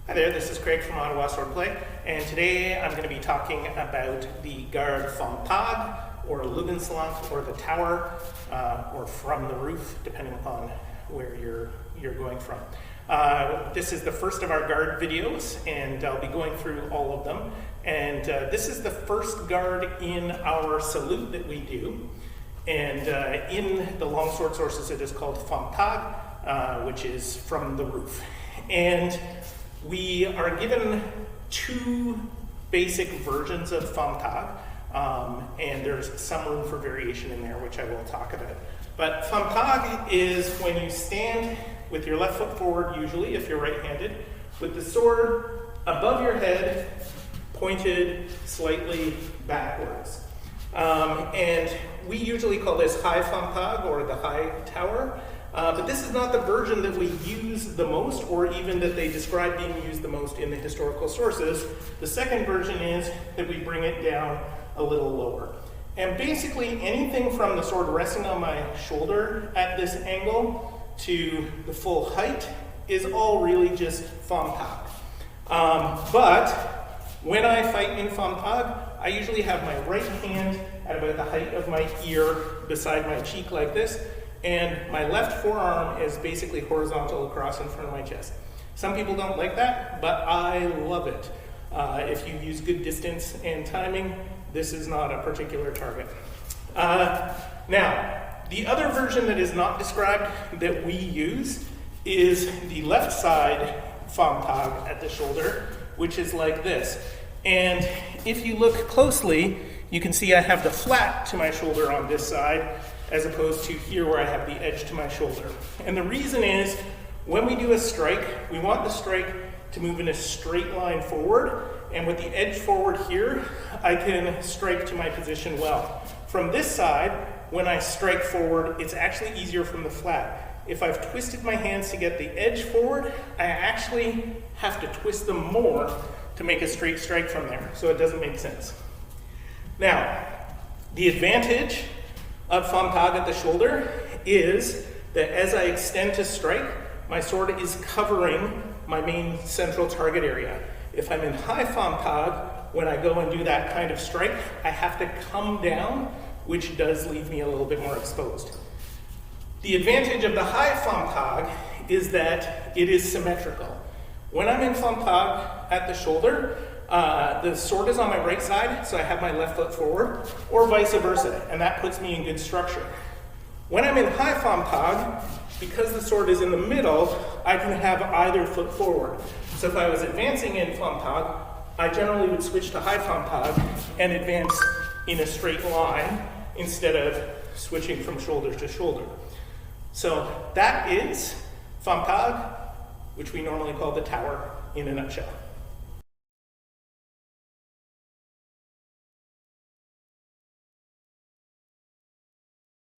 Hi there, this is Craig from Ottawa Swordplay, and today I'm going to be talking about the guard Vom Tag, or Luginsland, or the tower, or from the roof, depending upon where you're going from. This is the first of our guard videos, and I'll be going through all of them. And this is the first guard in our salute that we do. And in the longsword sources, it is called Vom Tag, which is from the roof. And we are given two basic versions of Vom Tag, and there's some room for variation in there, which I will talk about. But Vom Tag is when you stand with your left foot forward, usually, if you're right-handed, with the sword above your head, pointed slightly backwards. And we usually call this high Vom Tag, or the high tower. But this is not the version that we use the most, or even that they describe being used the most in the historical sources. The second version is that we bring it down a little lower. And basically anything from the sword resting on my shoulder at this angle to the full height is all really just Vom Tag. But when I fight in Vom Tag, I usually have my right hand at about the height of my ear beside my cheek like this, and my left forearm is basically horizontal across in front of my chest. Some people don't like that, but I love it. If you use good distance and timing, this is not a particular target. Now, the other version that is not described that we use is the left side Vom Tag at the shoulder, which is like this. And if you look closely, you can see I have the flat to my shoulder on this side, as opposed to here where I have the edge to my shoulder. And the reason is, when we do a strike, we want the strike to move in a straight line forward, and with the edge forward here, I can strike to my position well. From this side, when I strike forward, it's actually easier from the flat. If I've twisted my hands to get the edge forward, I actually have to twist them more to make a straight strike from there, so it doesn't make sense. Now, the advantage of Vom Tag at the shoulder is that as I extend to strike, my sword is covering my main central target area. If I'm in high Vom Tag, when I go and do that kind of strike, I have to come down, which does leave me a little bit more exposed. The advantage of the high Vom Tag is that it is symmetrical. When I'm in Vom Tag at the shoulder, the sword is on my right side, so I have my left foot forward, or vice versa, and that puts me in good structure. When I'm in high Vom Tag, because the sword is in the middle, I can have either foot forward. So if I was advancing in Vom Tag, I generally would switch to high Vom Tag and advance in a straight line instead of switching from shoulder to shoulder. So that is Vom Tag, which we normally call the tower, in a nutshell.